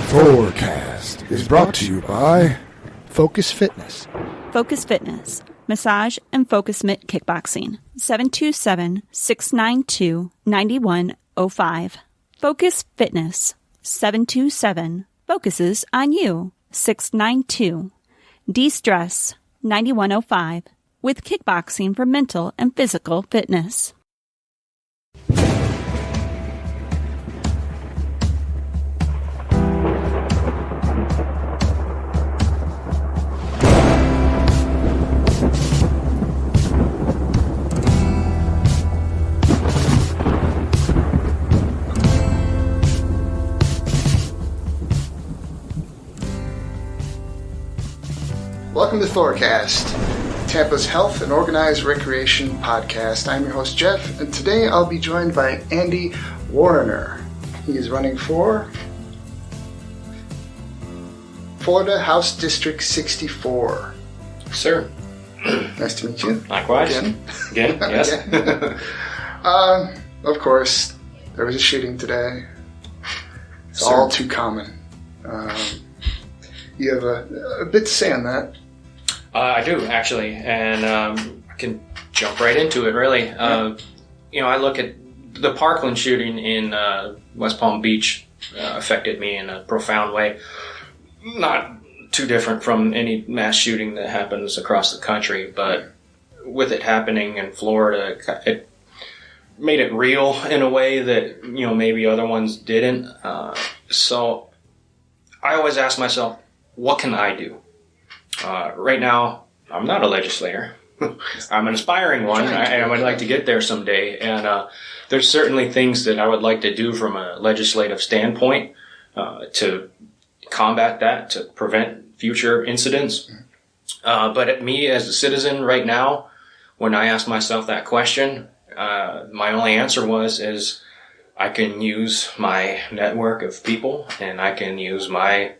Thorcast is brought to you by Focus Fitness. Focus Fitness, massage and focus mitt kickboxing. 727-692-9105. Focus Fitness, 727 focuses on you. 692. De-stress, 9105. With kickboxing for mental and physical fitness. Welcome to Thorcast, Tampa's health and organized recreation podcast. I'm your host, Jeff, and today I'll be joined by Andy Warner. He is running for Florida House District 64. Sir. Nice to meet you. Likewise. Again, yes. Of course, there was a shooting today. It's all too common. You have a bit to say on that. I do, actually, and I can jump right into it, really. I look at the Parkland shooting in West Palm Beach affected me in a profound way. Not too different from any mass shooting that happens across the country, but with it happening in Florida, it made it real in a way that, maybe other ones didn't. So I always ask myself, what can I do? Right now, I'm not a legislator. I'm an aspiring one. I would like to get there someday. And there's certainly things that I would like to do from a legislative standpoint to combat that, to prevent future incidents. But me as a citizen right now, when I ask myself that question, my only answer is I can use my network of people and I can use my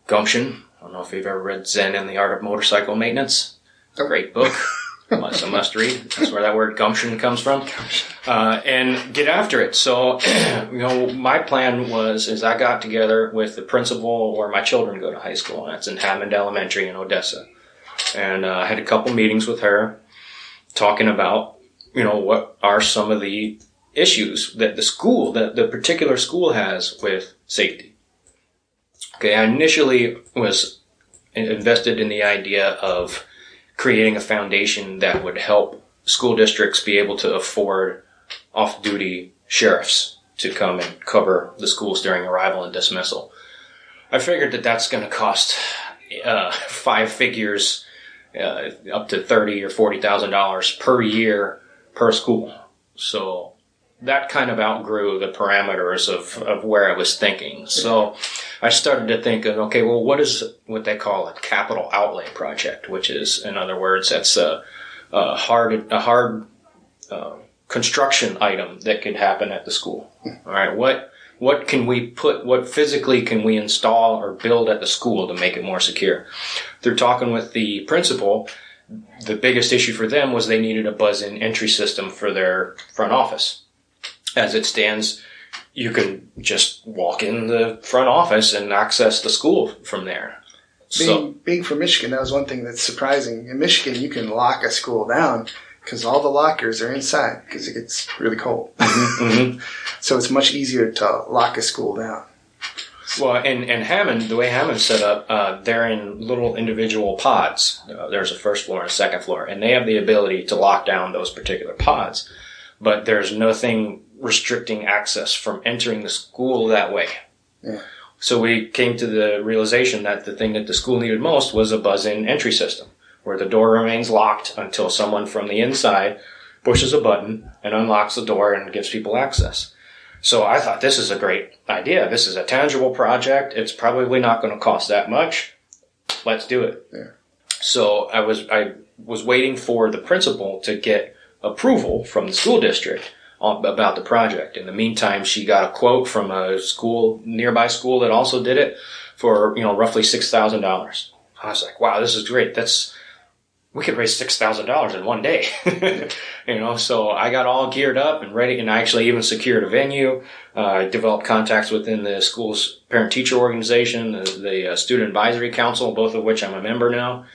gumption. I don't know if you've ever read Zen and the Art of Motorcycle Maintenance. It's a great book. It's a must read. That's where that word gumption comes from. And get after it. So, my plan is I got together with the principal where my children go to high school. And that's in Hammond Elementary in Odessa. And I had a couple meetings with her talking about, what are some of the issues that the particular school has with safety. Okay, I initially was invested in the idea of creating a foundation that would help school districts be able to afford off-duty sheriffs to come and cover the schools during arrival and dismissal. I figured that that's going to cost 5 figures, up to $30,000 or $40,000 per year per school. So that kind of outgrew the parameters of where I was thinking. So I started to think of, okay, well, what is what they call a capital outlay project, which is, in other words, that's a hard construction item that could happen at the school. All right, what can we what physically can we install or build at the school to make it more secure? Through talking with the principal, the biggest issue for them was they needed a buzz-in entry system for their front office. As it stands, you can just walk in the front office and access the school from there. Being from Michigan, that was one thing that's surprising. In Michigan, you can lock a school down because all the lockers are inside because it gets really cold. Mm-hmm. So it's much easier to lock a school down. Well, in Hammond, the way Hammond's set up, they're in little individual pods. There's a first floor and a second floor, and they have the ability to lock down those particular pods. But there's nothing restricting access from entering the school that way. Yeah. So we came to the realization that the thing that the school needed most was a buzz-in entry system, where the door remains locked until someone from the inside pushes a button and unlocks the door and gives people access. So I thought, this is a great idea. This is a tangible project. It's probably not going to cost that much. Let's do it. Yeah. So I was waiting for the principal to get approval from the school district about the project. In the meantime, she got a quote from a nearby school that also did it for, roughly $6,000. I was like, wow, this is great. we could raise $6,000 in one day. So I got all geared up and ready, and I actually even secured a venue. I developed contacts within the school's parent-teacher organization, the Student Advisory Council, both of which I'm a member now.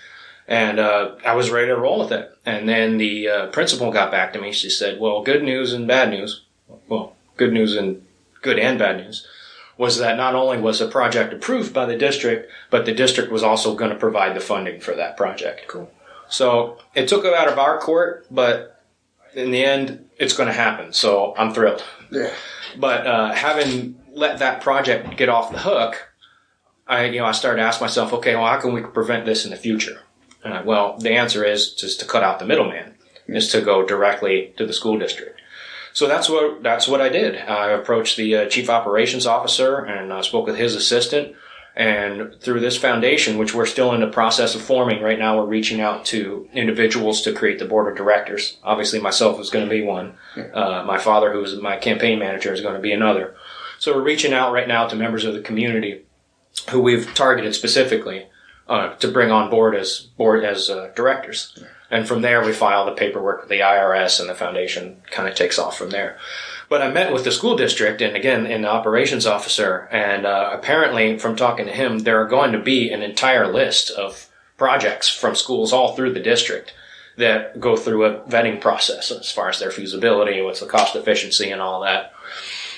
And I was ready to roll with it. And then the principal got back to me. She said, well, good news and bad news. Well, good news and good and bad news was that not only was the project approved by the district, but the district was also going to provide the funding for that project. Cool. So it took it out of our court, but in the end, it's going to happen. So I'm thrilled. Yeah. But having let that project get off the hook, I started to ask myself, okay, well, how can we prevent this in the future? Well, the answer is just to cut out the middleman, is to go directly to the school district. So that's what I did. I approached the chief operations officer and spoke with his assistant. And through this foundation, which we're still in the process of forming right now, we're reaching out to individuals to create the board of directors. Obviously, myself is going to be one. My father, who is my campaign manager, is going to be another. So we're reaching out right now to members of the community who we've targeted specifically to bring on board as directors. And from there, we file the paperwork with the IRS, and the foundation kind of takes off from there. But I met with the school district, and again, an operations officer, and apparently, from talking to him, there are going to be an entire list of projects from schools all through the district that go through a vetting process as far as their feasibility, what's the cost efficiency, and all that.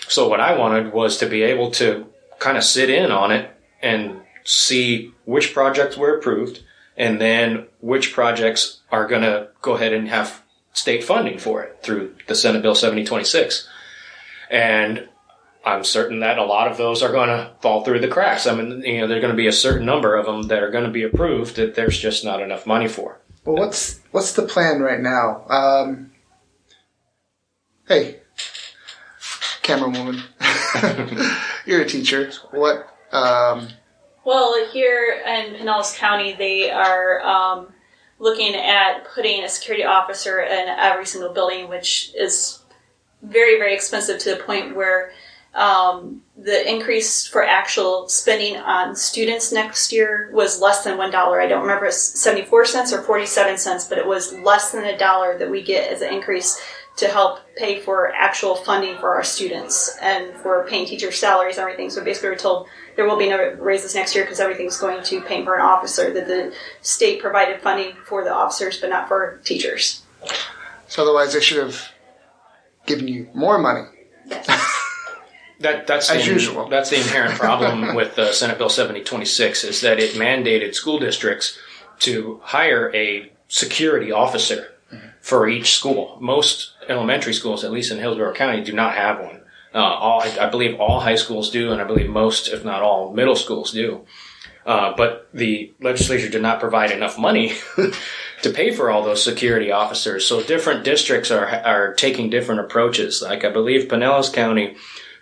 So what I wanted was to be able to kind of sit in on it and see which projects were approved, and then which projects are going to go ahead and have state funding for it through the Senate Bill 7026. And I'm certain that a lot of those are going to fall through the cracks. I mean, there's going to be a certain number of them that are going to be approved that there's just not enough money for. Well, what's the plan right now? Hey, camera woman, you're a teacher. What? Well, here in Pinellas County, they are looking at putting a security officer in every single building, which is very, very expensive to the point where the increase for actual spending on students next year was less than $1. I don't remember if it's 74 cents or 47 cents, but it was less than $1 that we get as an increase to help pay for actual funding for our students and for paying teacher salaries and everything. So basically we're told there will be no raises next year because everything's going to pay for an officer, that the state provided funding for the officers but not for teachers. So otherwise they should have given you more money. Yes. That's as usual. That's the inherent problem with Senate Bill 7026 is that it mandated school districts to hire a security officer for each school. Most elementary schools, at least in Hillsborough County, do not have one. I believe all high schools do, and I believe most, if not all, middle schools do. But the legislature did not provide enough money to pay for all those security officers. So different districts are taking different approaches. Like I believe Pinellas County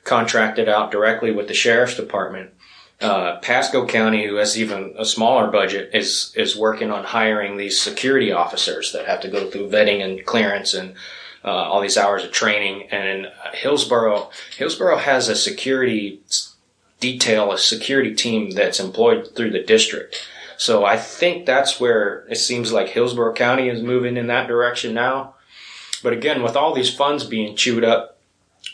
contracted out directly with the sheriff's department. Pasco County, who has even a smaller budget, is working on hiring these security officers that have to go through vetting and clearance and all these hours of training. And in Hillsborough has a security detail, a security team that's employed through the district. So I think that's where it seems like Hillsborough County is moving in that direction now. But again, with all these funds being chewed up,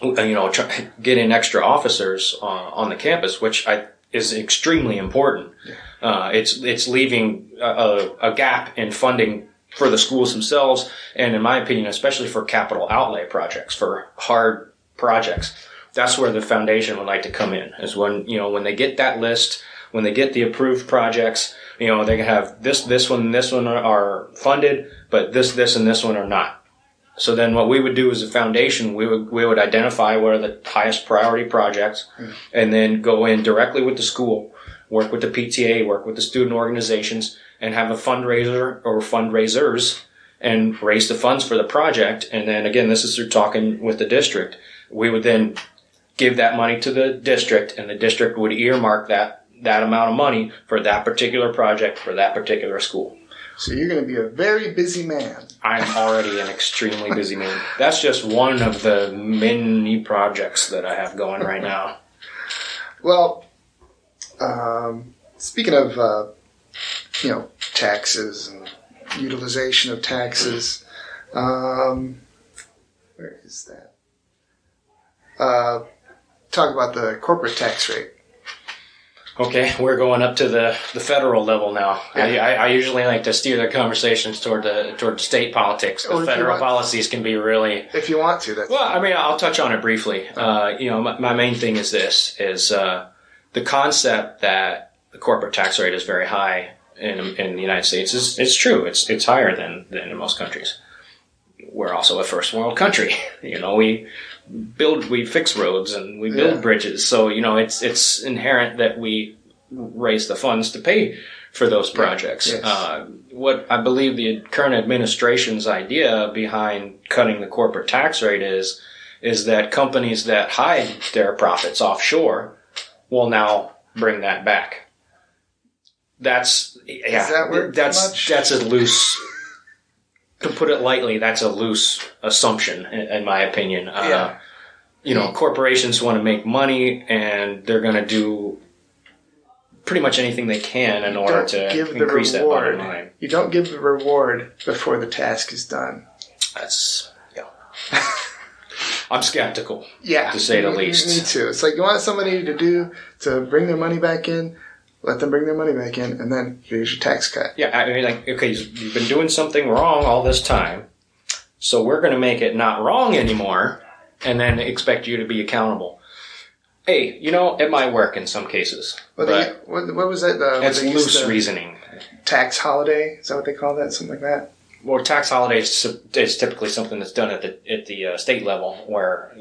getting extra officers on the campus, which is extremely important. It's leaving a gap in funding for the schools themselves, and in my opinion, especially for capital outlay projects, for hard projects. That's where the foundation would like to come in, is when they get that list, when they get the approved projects, they can have this one and this one are funded, but this and this one are not. So then what we would do as a foundation, we would identify what are the highest priority projects and then go in directly with the school, work with the PTA, work with the student organizations, and have a fundraiser or fundraisers and raise the funds for the project. And then again, this is through talking with the district. We would then give that money to the district, and the district would earmark that amount of money for that particular project for that particular school. So you're going to be a very busy man. I'm already an extremely busy man. That's just one of the many projects that I have going right now. Well, speaking of, taxes and utilization of taxes. Where is that? Talk about the corporate tax rate. Okay, we're going up to the federal level now. Yeah. I usually like to steer the conversations toward the state politics. The federal policies can be really... If you want to, that's... Well, I mean, I'll touch on it briefly. My main thing is this, the concept that the corporate tax rate is very high in the United States is true. It's higher than in most countries. We're also a first world country. We fix roads and we build bridges. So, it's inherent that we raise the funds to pay for those projects. Yes. What I believe the current administration's idea behind cutting the corporate tax rate is that companies that hide their profits offshore will now bring that back. That's a loose, to put it lightly, that's a loose assumption, in my opinion. Corporations want to make money, and they're going to do pretty much anything they can in order to increase that bottom line. You don't give the reward before the task is done. I'm skeptical, to say the least. Me too. It's like you want somebody to bring their money back in, let them bring their money back in, and then here's your tax cut. Yeah, I mean, okay, you've been doing something wrong all this time, so we're going to make it not wrong anymore, and then expect you to be accountable. Hey, it might work in some cases. What was it? It's loose reasoning. Tax holiday? Is that what they call that? Something like that? Well, tax holiday is typically something that's done at the state level, where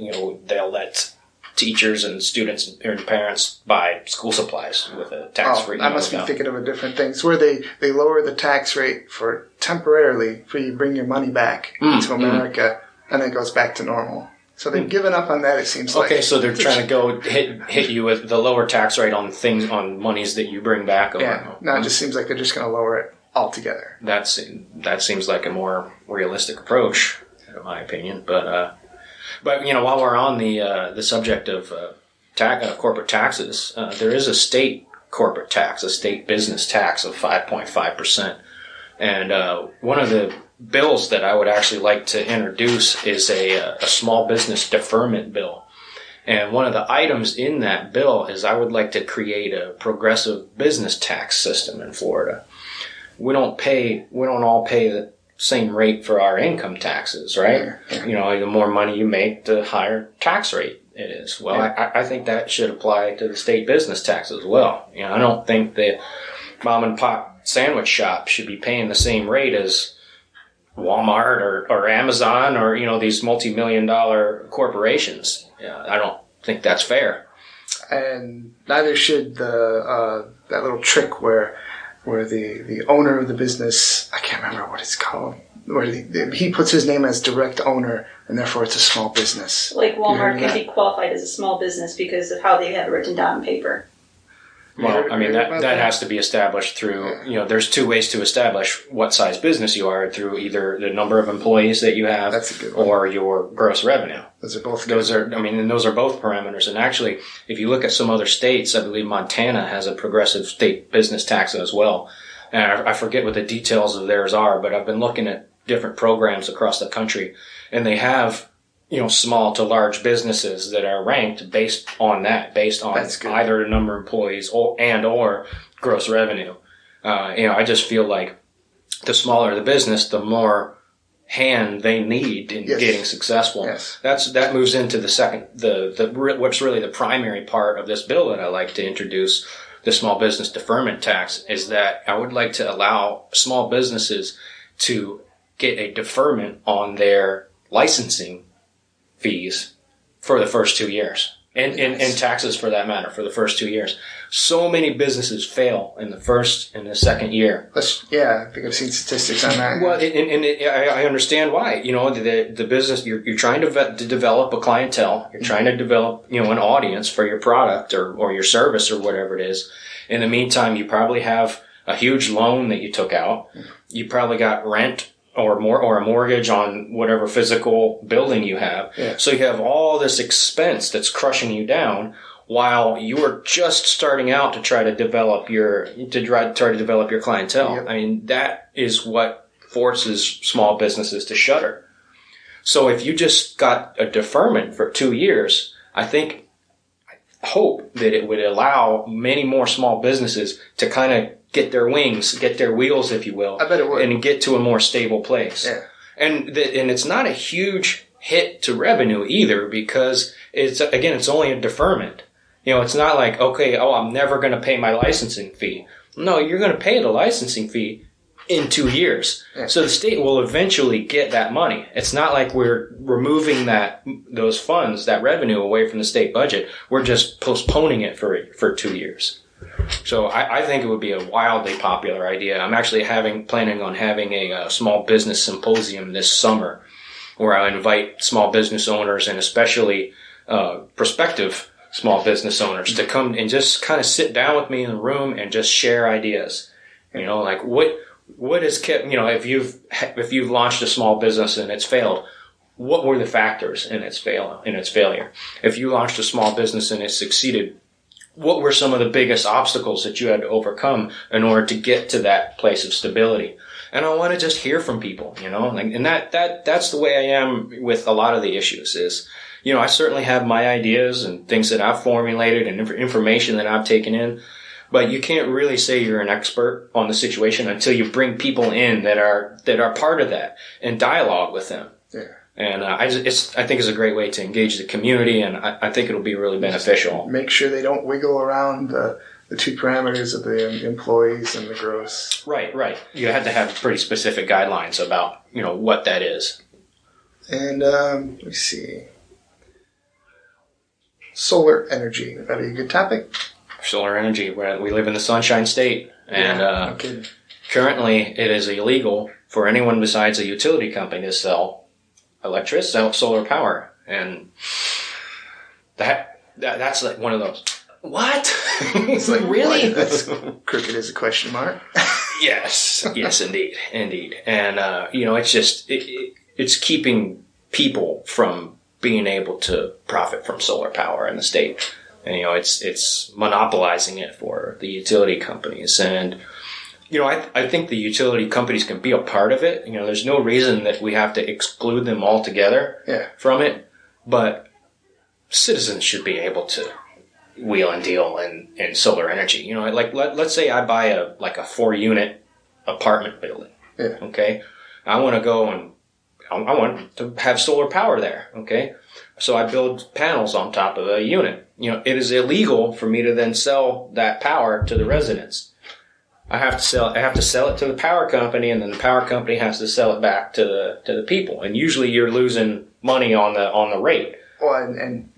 they'll let teachers and students and parents buy school supplies with a tax-free. I must be thinking of a different thing. It's where they lower the tax rate for temporarily for you to bring your money back to America, and then it goes back to normal. So they've given up on that, it seems like. Okay, so they're trying to go hit you with the lower tax rate on monies that you bring back. Yeah, no, it just seems like they're just going to lower it altogether. That seems like a more realistic approach, in my opinion. But while we're on the subject of corporate taxes, there is a state corporate tax, a state business tax of 5.5%, and one of the bills that I would actually like to introduce is a small business deferment bill. And one of the items in that bill is I would like to create a progressive business tax system in Florida. We don't all pay the same rate for our income taxes, right? Yeah. The more money you make, the higher tax rate it is. Well, yeah. I think that should apply to the state business tax as well. I don't think the mom and pop sandwich shop should be paying the same rate as Walmart or Amazon or these multi-million-dollar corporations. I don't think that's fair. And neither should that little trick where the owner of the business, I can't remember what it's called, where he puts his name as direct owner and therefore it's a small business. Like Walmart can be qualified as a small business because of how they have it written down on paper. Well, I mean, that has to be established through, there's two ways to establish what size business you are, through either the number of employees that you have or your gross revenue. Those are both those are both parameters. And actually, if you look at some other states, I believe Montana has a progressive state business tax as well. And I forget what the details of theirs are, but I've been looking at different programs across the country, and they have small to large businesses that are ranked based on either the number of employees or gross revenue. I just feel like the smaller the business, the more hand they need in getting successful. Yes. That moves into the second, what's really the primary part of this bill that I like to introduce, the small business deferment tax, is that I would like to allow small businesses to get a deferment on their licensing fees for the first 2 years. And taxes for that matter, for the first 2 years. So many businesses fail in the first and the second year. I think I've seen statistics on that. Well, I understand why. The business, you're trying to develop a clientele. You're trying to develop, an audience for your product or your service or whatever it is. In the meantime, you probably have a huge loan that you took out. You probably got rent or a mortgage on whatever physical building you have. Yeah. So you have all this expense that's crushing you down while you're just starting out to try to develop your clientele. Yep. I mean, that is what forces small businesses to shutter. So if you just got a deferment for 2 years, I hope that it would allow many more small businesses to kind of get their wings, get their wheels, if you will. I bet it would. And get to a more stable place. Yeah. And it's not a huge hit to revenue either, because it's only a deferment. It's not like, okay, I'm never going to pay my licensing fee. No, you're going to pay the licensing fee in 2 years. Yeah. So the state will eventually get that money. It's not like we're removing those funds, that revenue away from the state budget. We're just postponing it for 2 years. So I think it would be a wildly popular idea. I'm actually planning on having a small business symposium this summer, where I invite small business owners, and especially prospective small business owners, to come and just kind of sit down with me in the room and just share ideas. Like what has kept, if you've launched a small business and it's failed, what were the factors in its failure? If you launched a small business and it succeeded, what were some of the biggest obstacles that you had to overcome in order to get to that place of stability? And I want to just hear from people, and that's the way I am with a lot of the issues is, I certainly have my ideas and things that I've formulated and information that I've taken in, but you can't really say you're an expert on the situation until you bring people in that are part of that and dialogue with them. Yeah. And I think it's a great way to engage the community, and I think it'll be really beneficial. Make sure they don't wiggle around the two parameters of the employees and the gross. Right. You have to have pretty specific guidelines about what that is. And let me see. Solar energy. Would that be a good topic? Solar energy. We live in the Sunshine State, and currently it is illegal for anyone besides a utility company to sell solar power, and that's like one of those. What? It's like, really? What? That's crooked as a question mark. Yes, indeed, and it's just it's keeping people from being able to profit from solar power in the state. And, it's monopolizing it for the utility companies. And, I think the utility companies can be a part of it. There's no reason that we have to exclude them altogether from it. But citizens should be able to wheel and deal in solar energy. Like let's say I buy a 4-unit apartment building. Yeah. Okay. I want to go and I want to have solar power there, okay? So I build panels on top of a unit. It is illegal for me to then sell that power to the residents. I have to sell it to the power company, and then the power company has to sell it back to the people. And usually you're losing money on the rate. Well, and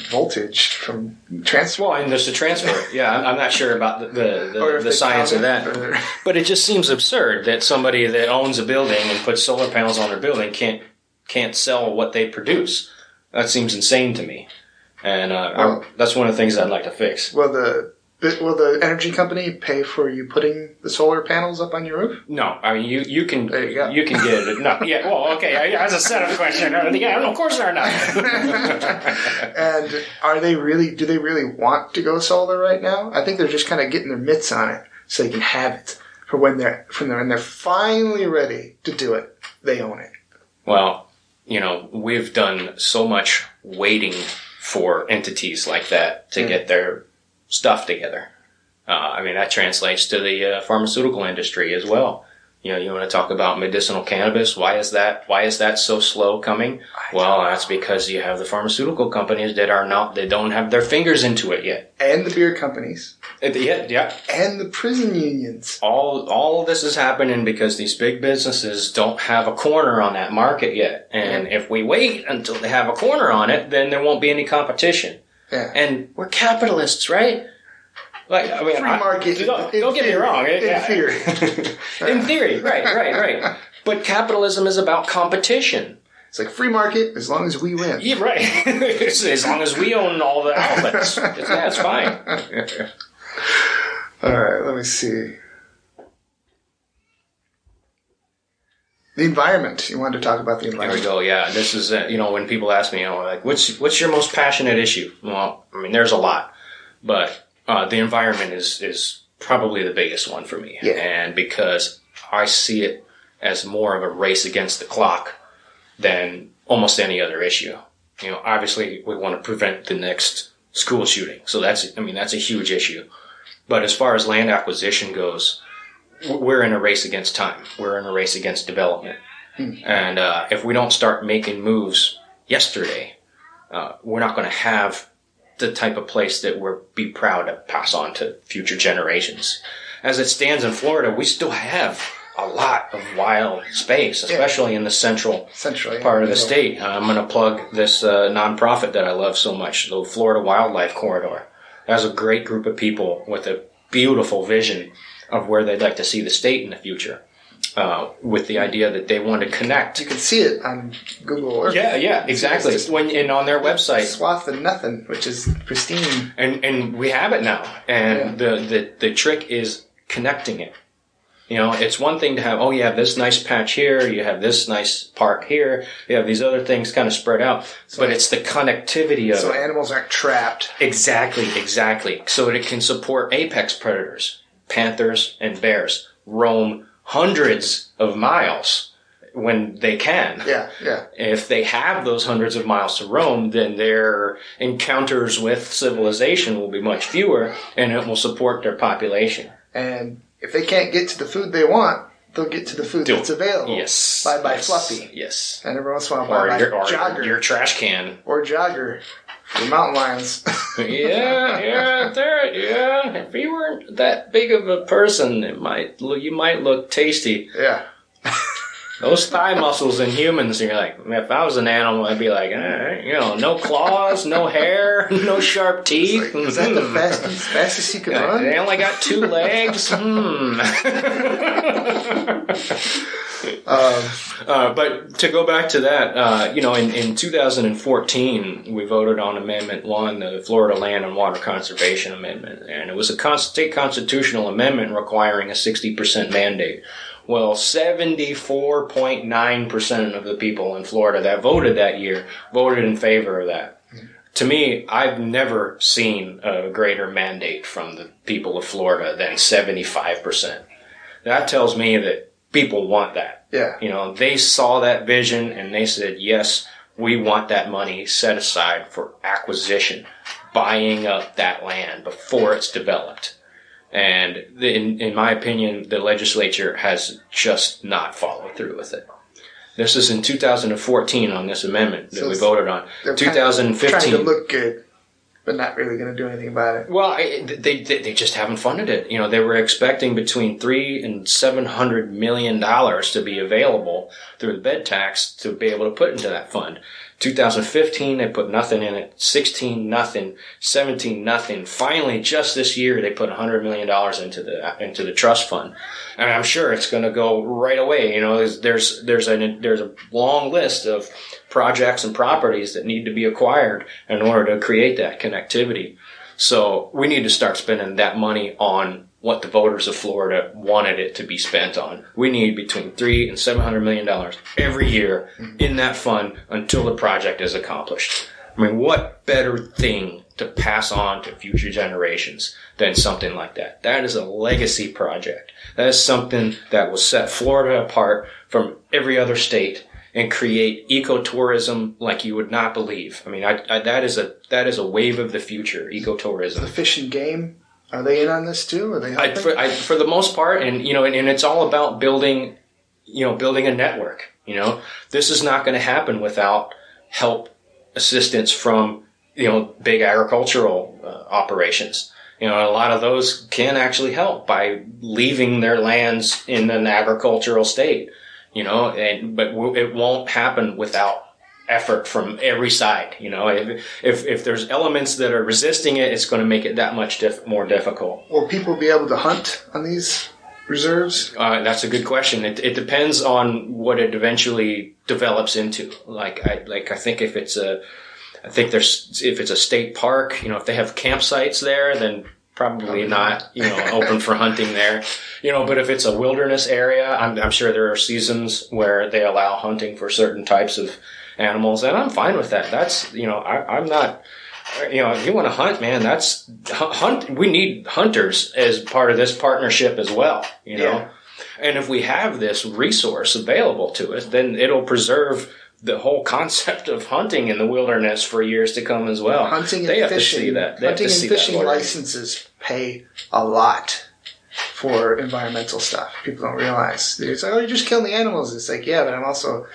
voltage from transfer. Well, and there's the transfer. Yeah, I'm not sure about the science of that. But it just seems absurd that somebody that owns a building and puts solar panels on their building can't sell what they produce. That seems insane to me. And that's one of the things I'd like to fix. Will the energy company pay for you putting the solar panels up on your roof? No, I mean you can get it. No, yeah. Well, okay. That's a setup question. Yeah, of course they're not. And do they really want to go solar right now? I think they're just kind of getting their mitts on it so they can have it for when they're finally ready to do it. They own it. Well, we've done so much waiting for entities like that to get their stuff together. That translates to the pharmaceutical industry as well. You want to talk about medicinal cannabis. Why is that so slow coming? Well, that's because you have the pharmaceutical companies that don't have their fingers into it yet. And the beer companies. Yeah. And the prison unions. All of this is happening because these big businesses don't have a corner on that market yet. And if we wait until they have a corner on it, then there won't be any competition. Yeah. And we're capitalists, right? Free market. Don't get me wrong. In theory. In theory, right. But capitalism is about competition. It's like free market as long as we win. Yeah, right. As long as we own all the outlets. It's fine. All right, let me see. The environment. You wanted to talk about the environment. There we go. Yeah, this is when people ask me, what's your most passionate issue? Well, there's a lot, but the environment is probably the biggest one for me, and because I see it as more of a race against the clock than almost any other issue. Obviously we want to prevent the next school shooting. So that's a huge issue. But as far as land acquisition goes, we're in a race against time. We're in a race against development. And if we don't start making moves yesterday, we're not going to have the type of place that we'll be proud to pass on to future generations. As it stands in Florida, we still have a lot of wild space, especially in the central part of the state. I'm going to plug this nonprofit that I love so much, the Florida Wildlife Corridor. It has a great group of people with a beautiful vision of where they'd like to see the state in the future, with the idea that they want to connect. You can see it on Google Earth. Yeah, exactly. And on their website. Swath of nothing, which is pristine. And we have it now. And the trick is connecting it. It's one thing to have, you have this nice patch here, you have this nice park here, you have these other things kind of spread out, but it's the connectivity of it. So animals aren't trapped. Exactly. So it can support apex predators, panthers and bears, roam hundreds of miles when they can. Yeah. If they have those hundreds of miles to roam, then their encounters with civilization will be much fewer, and it will support their population. And if they can't get to the food they want, they'll get to the food that's available. Yes. Bye-bye Fluffy. Yes. And every once in a while, bye-bye Jogger. Your trash can. Or Jogger. For mountain lions. If you weren't that big of a person, you might look tasty. Yeah. Those thigh muscles in humans, you're like, if I was an animal, I'd be like, no claws, no hair, no sharp teeth. Like, is that the fastest you can run? They only got 2 legs. But to go back to that, in 2014, we voted on Amendment 1, the Florida Land and Water Conservation Amendment, and it was a state constitutional amendment requiring a 60% mandate. Well, 74.9% of the people in Florida that voted that year voted in favor of that. To me, I've never seen a greater mandate from the people of Florida than 75%. That tells me that people want that. Yeah. They saw that vision and they said, yes, we want that money set aside for acquisition, buying up that land before it's developed. And in my opinion, the legislature has just not followed through with it. This is in 2014 on this amendment that we voted on. 2015. Trying to look good, but not really going to do anything about it. Well, they just haven't funded it. They were expecting between $300 and $700 million to be available through the bed tax to be able to put into that fund. 2015, they put nothing in it. 16, nothing. 17, nothing. Finally, just this year, they put $100 million into the trust fund, and I'm sure it's going to go right away. There's a long list of projects and properties that need to be acquired in order to create that connectivity. So we need to start spending that money on what the voters of Florida wanted it to be spent on. We need between $300 and $700 million every year in that fund until the project is accomplished. I mean, what better thing to pass on to future generations than something like that? That is a legacy project. That is something that will set Florida apart from every other state and create ecotourism like you would not believe. I mean, that is a wave of the future, ecotourism. The Fish and Game, are they in on this too? Are they helping? For the most part, and it's all about building a network. This is not going to happen without help, assistance from big agricultural operations. A lot of those can actually help by leaving their lands in an agricultural state. But it won't happen without effort from every side. If there's elements that are resisting it, it's going to make it that much more difficult. Will people be able to hunt on these reserves? That's a good question. It depends on what it eventually develops into. I think if it's a state park, if they have campsites there, then probably not, open for hunting there. But if it's a wilderness area, I'm sure there are seasons where they allow hunting for certain types of animals, and I'm fine with that. That's, I'm not, if you want to hunt, man, we need hunters as part of this partnership as well, Yeah. And if we have this resource available to us, then it'll preserve the whole concept of hunting in the wilderness for years to come as well. Hunting and they have fishing. To see that. They Hunting have to and see fishing that licenses pay a lot for environmental stuff. People don't realize. It's like, oh, you're just killing the animals. It's like, yeah, but I'm also,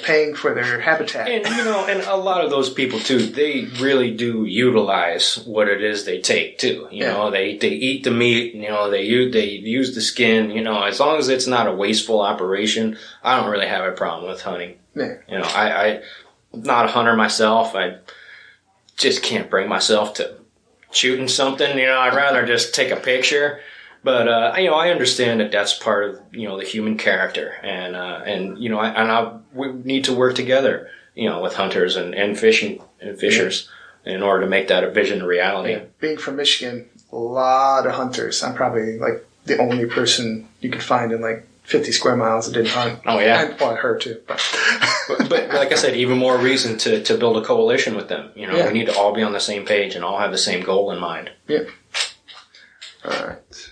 paying for their habitat. And and a lot of those people too, they really do utilize what it is they take too. They eat the meat. They use the skin. As long as it's not a wasteful operation, I don't really have a problem with hunting. Yeah. I'm not a hunter myself. I just can't bring myself to shooting something. I'd rather just take a picture. But I understand that that's part of the human character, and we need to work together, with hunters and fishers in order to make that vision a reality. Yeah. Being from Michigan, a lot of hunters. I'm probably like the only person you could find in like 50 square miles that didn't hunt. Oh yeah, and her too. But. but like I said, even more reason to build a coalition with them. We need to all be on the same page and all have the same goal in mind. Yeah. All right.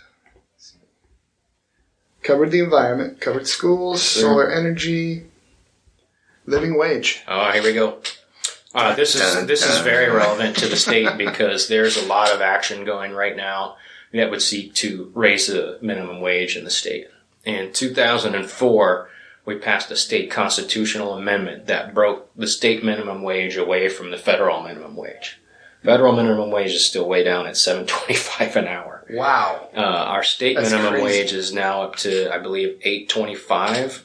Covered the environment, covered schools, solar energy, living wage. Oh, here we go. This is very relevant to the state because there's a lot of action going right now that would seek to raise the minimum wage in the state. In 2004, we passed a state constitutional amendment that broke the state minimum wage away from the federal minimum wage. Federal minimum wage is still way down at $7.25 an hour. Wow. Our state That's minimum crazy. wage is now up to, I believe, $8.25.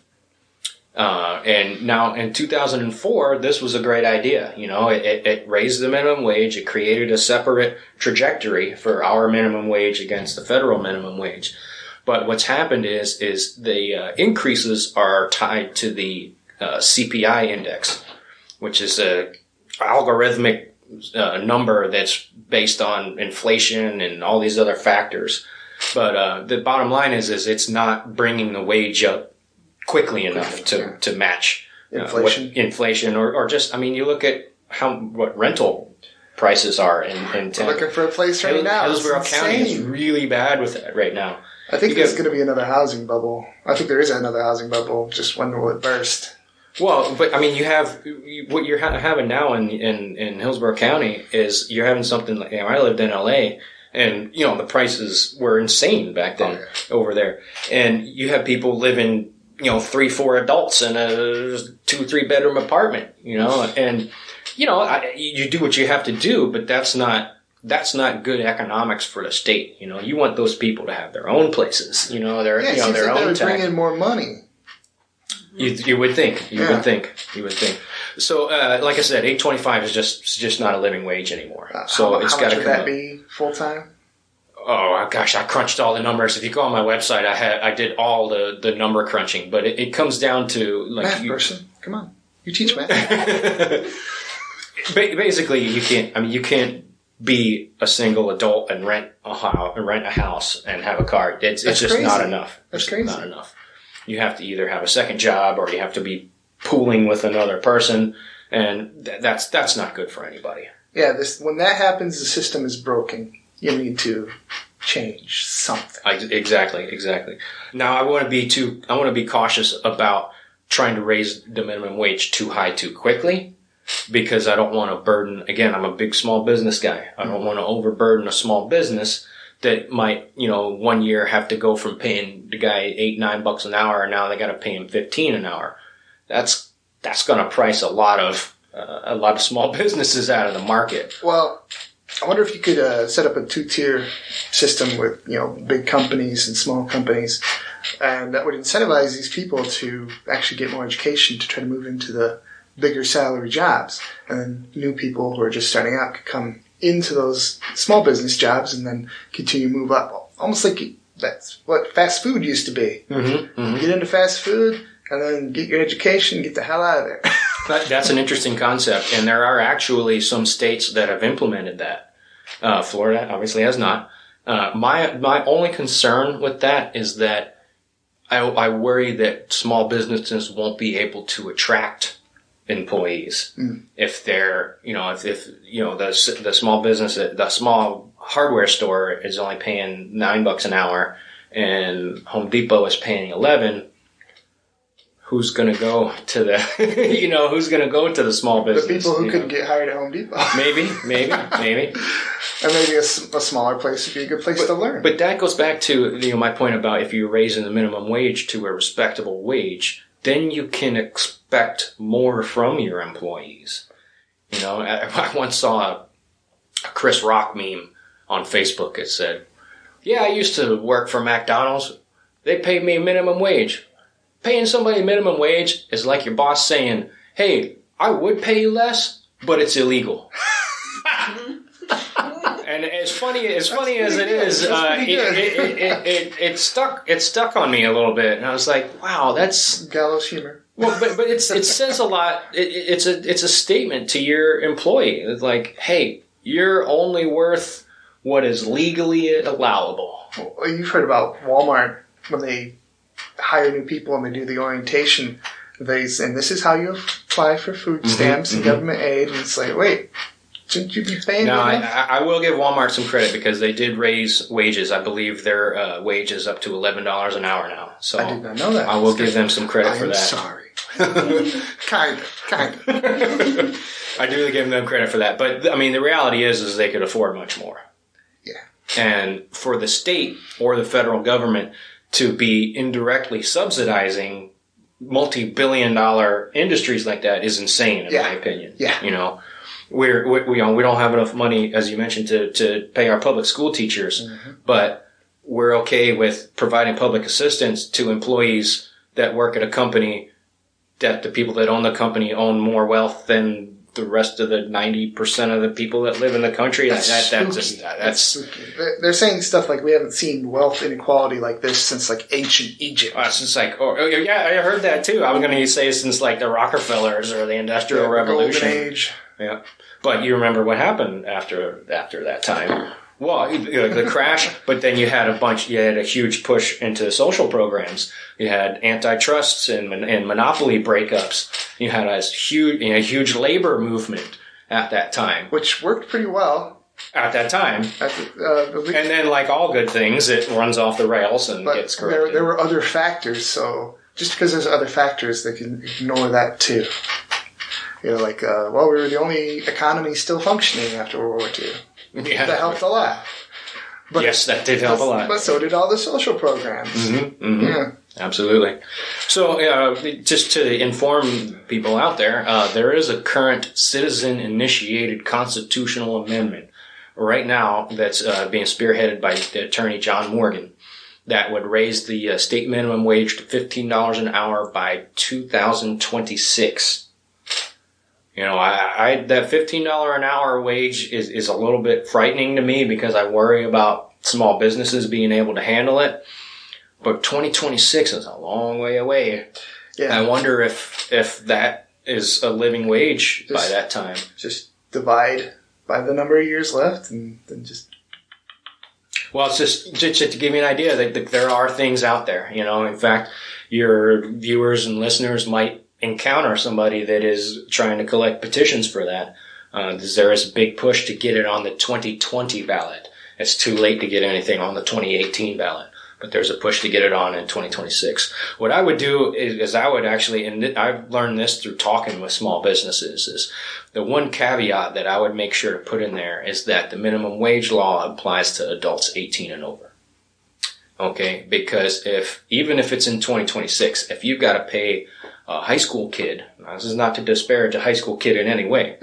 And now in 2004, this was a great idea. It raised the minimum wage. It created a separate trajectory for our minimum wage against the federal minimum wage. But what's happened is the increases are tied to the CPI index, which is a algorithmic number that's based on inflation and all these other factors. But the bottom line is it's not bringing the wage up quickly enough to match inflation or just, you look at what rental prices are in We're looking for a place right now. Hillsborough County is really bad with that right now. I think there's going to be another housing bubble. I think there is another housing bubble. Just when will it burst? Well, but you have what you're having now in Hillsborough County is you're having something like I lived in LA, and the prices were insane back then over there, and you have people living 3-4 adults in a 2-3 bedroom apartment, and you do what you have to do, but that's not good economics for the state. You want those people to have their own places, their their own would tax. bring in more money. You would think. You would think. So, like I said, $8.25 is just not a living wage anymore. So it's got to come up. How much would that be full time? Oh gosh, I crunched all the numbers. If you go on my website, I did all the number crunching, but it comes down to like math person. Come on, you teach math. Basically, you can't. You can't be a single adult and rent a house and have a car. It's just crazy. Not enough. That's crazy. Not enough. You have to either have a second job or you have to be pooling with another person, and that's not good for anybody. Yeah, when that happens, the system is broken. You need to change something. Exactly. Now, I want to be cautious about trying to raise the minimum wage too high too quickly, because I don't want to burden. Again, I'm a big small business guy. I don't want to overburden a small business that might, 1 year have to go from paying the guy $8-9 an hour, and now they got to pay him $15 an hour. That's going to price a lot of small businesses out of the market. Well, I wonder if you could set up a 2-tier system with big companies and small companies, and that would incentivize these people to actually get more education to try to move into the bigger salary jobs, and then new people who are just starting out could come into those small business jobs and then continue to move up. Almost like that's what fast food used to be. Mm-hmm. Get into fast food and then get your education, get the hell out of there. That's an interesting concept, and there are actually some states that have implemented that. Florida obviously has not. My only concern with that is that I worry that small businesses won't be able to attract employees if they're the small business, the small hardware store is only paying $9 an hour, and Home Depot is paying $11, who's going to go to the, who's going to go to the small business? The people who couldn't get hired at Home Depot. Maybe. And maybe a smaller place would be a good place to learn. But that goes back to my point about if you're raising the minimum wage to a respectable wage, then you can expect more from your employees. I once saw a Chris Rock meme on Facebook. It said, "Yeah, I used to work for McDonald's. They paid me minimum wage. Paying somebody minimum wage is like your boss saying, 'Hey, I would pay you less, but it's illegal.'" And as funny as it is, it stuck on me a little bit, and I was like, "Wow, that's gallows humor." Well, but it says a lot. It's a statement to your employee. It's like, "Hey, you're only worth what is legally allowable." Well, you've heard about Walmart when they hire new people and they do the orientation. And this is how you apply for food stamps and government aid. And it's like, wait. Shouldn't you be paying them? No, I will give Walmart some credit because they did raise wages. I believe their wage is up to $11 an hour now. So I did not know that. I will give them some credit for that. Sorry. kind of. I do give them credit for that. But, I mean, the reality is they could afford much more. Yeah. And for the state or the federal government to be indirectly subsidizing multi-billion-dollar industries like that is insane, in my opinion. Yeah. We don't have enough money, as you mentioned, to pay our public school teachers, but we're okay with providing public assistance to employees that work at a company that the people that own the company own more wealth than the rest of the 90% of the people that live in the country. That's spooky. They're saying stuff like we haven't seen wealth inequality like this since like ancient Egypt. Since I heard that too. I was going to say since like the Rockefellers or the Industrial Revolution. Golden Age. Yeah. But you remember what happened after that time. Well, the crash, but then you had a huge push into social programs. You had antitrusts and monopoly breakups. You had a huge labor movement at that time. Which worked pretty well. At that time. And then, like all good things, it runs off the rails and gets corrected. There were other factors, so just because there's other factors, they can ignore that too. We were the only economy still functioning after World War II. Yeah. That helped a lot. But yes, that did help a lot. But so did all the social programs. Yeah. Absolutely. So, just to inform people out there, there is a current citizen-initiated constitutional amendment right now that's being spearheaded by the attorney John Morgan that would raise the state minimum wage to $15 an hour by 2026. That $15 an hour wage is a little bit frightening to me because I worry about small businesses being able to handle it. But 2026 is a long way away. Yeah. I wonder if that is a living wage by that time. Just divide by the number of years left and then just... Well, it's just to give you an idea that there are things out there. In fact, your viewers and listeners might encounter somebody that is trying to collect petitions for that. There is a big push to get it on the 2020 ballot. It's too late to get anything on the 2018 ballot, but there's a push to get it on in 2026. What I would do is I would actually, and I've learned this through talking with small businesses, is the one caveat that I would make sure to put in there is that the minimum wage law applies to adults 18 and over. Okay, because even if it's in 2026, if you've got to pay a high school kid, now this is not to disparage a high school kid in any way,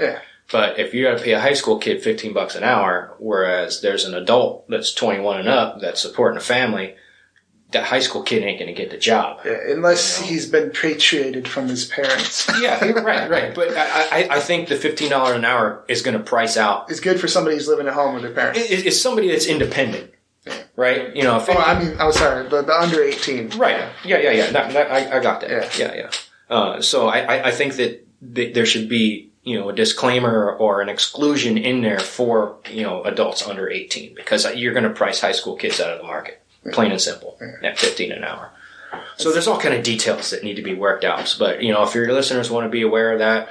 but if you got to pay a high school kid $15 an hour, whereas there's an adult that's 21 and up that's supporting a family, that high school kid ain't going to get the job. Yeah, unless he's been patriated from his parents. Yeah, right. But I think the $15 an hour is going to price out. It's good for somebody who's living at home with their parents. It's somebody that's independent. Right? I'm sorry, the under 18. Right. Yeah. I got that. Yeah. So I think that there should be, a disclaimer or an exclusion in there for, adults under 18 because you're going to price high school kids out of the market. Plain and simple. At $15 an hour. So there's all kind of details that need to be worked out. But, if your listeners want to be aware of that,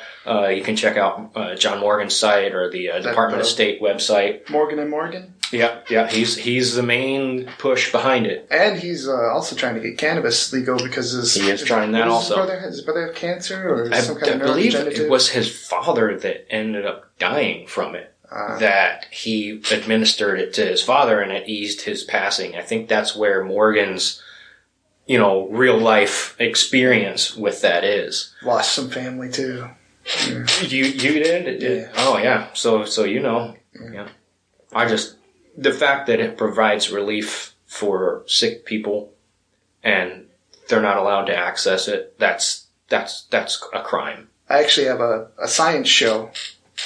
you can check out John Morgan's site or the Department of State website. Morgan & Morgan? Yeah. He's the main push behind it. And he's also trying to get cannabis legal because he is trying that also. Does his brother have cancer or some kind of I believe neurodegenerative? it was his father that ended up dying from it. That he administered it to his father and it eased his passing. I think that's where Morgan's, real life experience with that is. Lost some family too. Yeah. You did? Yeah. Oh yeah. So Yeah. The fact that it provides relief for sick people and they're not allowed to access it, that's a crime. I actually have a science show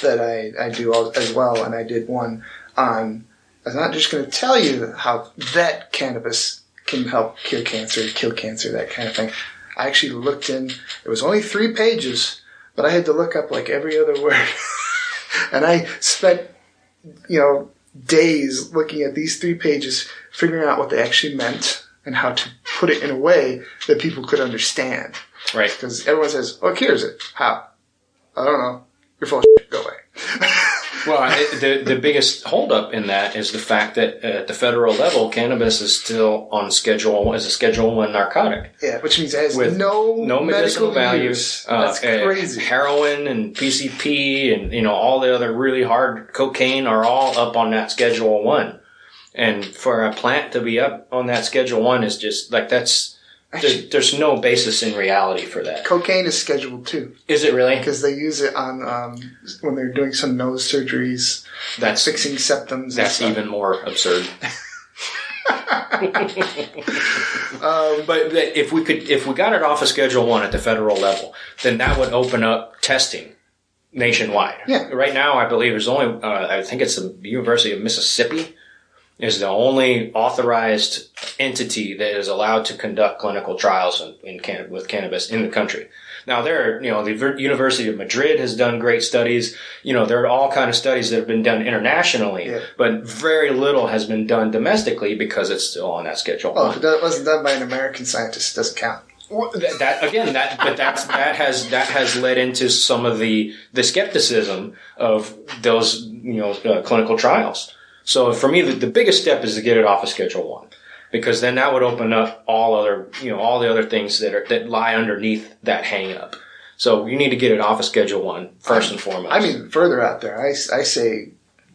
that I do as well, and I did one on, I'm not just going to tell you how that cannabis can help cure cancer, kill cancer, that kind of thing. I actually looked in, it was only 3 pages, but I had to look up like every other word. And I spent, days looking at these 3 pages, figuring out what they actually meant and how to put it in a way that people could understand. Right. Because everyone says, oh, cures it. How? I don't know. You're full of shit. Go away. Well, the biggest holdup in that is the fact that at the federal level, cannabis is still on a Schedule 1 narcotic. Yeah, which means it has with no medicinal value. use. That's crazy. Heroin and PCP and all the other really hard cocaine are all up on that Schedule 1. And for a plant to be up on that Schedule 1 is just like there's no basis in reality for that. Cocaine is scheduled too. Is it really? Because they use it on when they're doing some nose surgeries, that's fixing septums. That's even more absurd. But if we got it off of Schedule 1 at the federal level, then that would open up testing nationwide. Yeah. Right now, I believe there's only I think it's the University of Mississippi is the only authorized entity that is allowed to conduct clinical trials with cannabis in the country. Now, the University of Madrid has done great studies. There are all kind of studies that have been done internationally, but very little has been done domestically because it's still on that Schedule 1. If it wasn't done by an American scientist, it doesn't count. That has led into some of the skepticism of those clinical trials. So for me, the biggest step is to get it off of Schedule 1, because then that would open up all the other things that lie underneath that hang up. So you need to get it off of Schedule 1 first and foremost. I mean, further out there, I say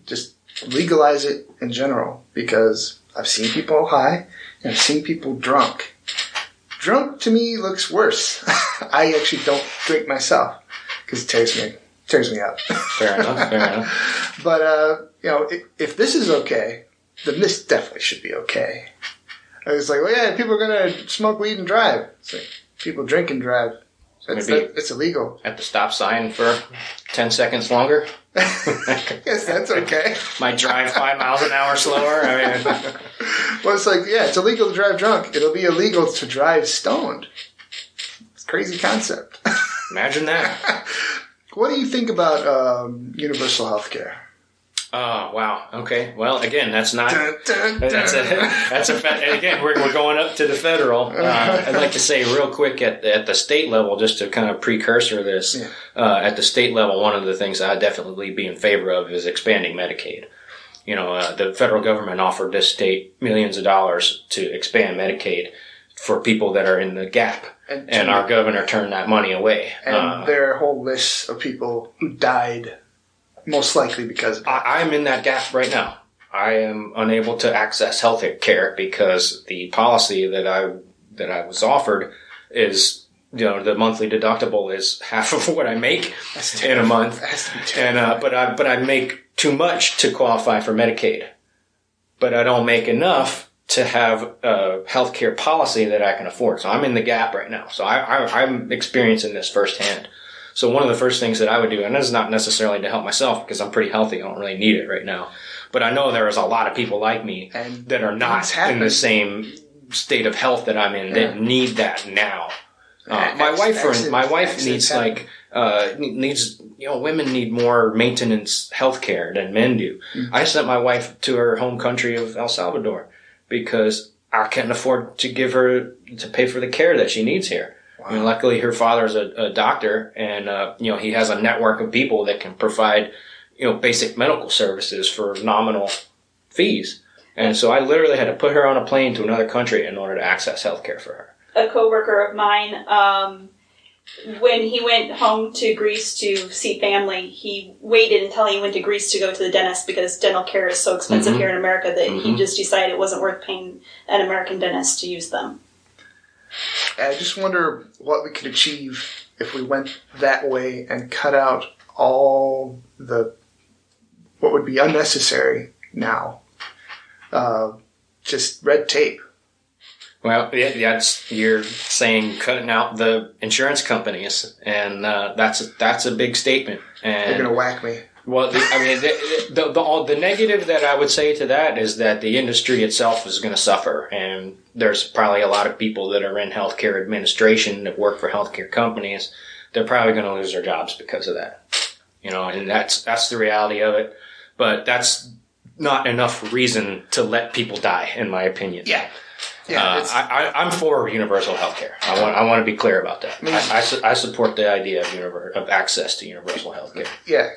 just legalize it in general, because I've seen people high and I've seen people drunk. Drunk to me looks worse. I actually don't drink myself because it tears me up. Fair enough. But if this is okay, then this definitely should be okay. I was like, well, yeah, people are going to smoke weed and drive. It's like, people drink and drive. It's illegal. At the stop sign for 10 seconds longer? Yes, that's okay. Might drive 5 miles an hour slower. Well, it's like, yeah, it's illegal to drive drunk. It'll be illegal to drive stoned. It's a crazy concept. Imagine that. What do you think about universal health care? Oh, wow. Okay. Well, again, that's not... That's again, we're going up to the federal. I'd like to say real quick at the state level, just to kind of precursor this, at the state level, one of the things I'd definitely be in favor of is expanding Medicaid. The federal government offered this state millions of dollars to expand Medicaid for people that are in the gap. And our governor turned that money away. And there are whole lists of people who died, most likely because of that. I'm in that gap right now. I am unable to access health care because the policy that I was offered is, the monthly deductible is half of what I make in a month. But I make too much to qualify for Medicaid. But I don't make enough to have a healthcare policy that I can afford. So I'm in the gap right now. So I'm experiencing this firsthand. So one of the first things that I would do, and this is not necessarily to help myself because I'm pretty healthy, I don't really need it right now. But I know there is a lot of people like me that are not in the same state of health that I'm in that need that now. My wife needs women need more maintenance health care than men do. Mm-hmm. I sent my wife to her home country of El Salvador because I can't afford to pay for the care that she needs here. Wow. I mean, luckily her father's a doctor and, he has a network of people that can provide, basic medical services for nominal fees. And so I literally had to put her on a plane to another country in order to access health care for her. A coworker of mine, when he went home to Greece to see family, he waited until he went to Greece to go to the dentist because dental care is so expensive here in America that he just decided it wasn't worth paying an American dentist to use them. I just wonder what we could achieve if we went that way and cut out all what would be unnecessary now. Just red tape. Well, you're saying cutting out the insurance companies, and that's a big statement. And They're going to whack me. Well, the negative that I would say to that is that the industry itself is going to suffer, and there's probably a lot of people that are in healthcare administration that work for healthcare companies. They're probably going to lose their jobs because of that, and that's the reality of it. But that's not enough reason to let people die, in my opinion. Yeah. I'm for universal health care. I want to be clear about that. I support the idea of access to universal health care. Yeah.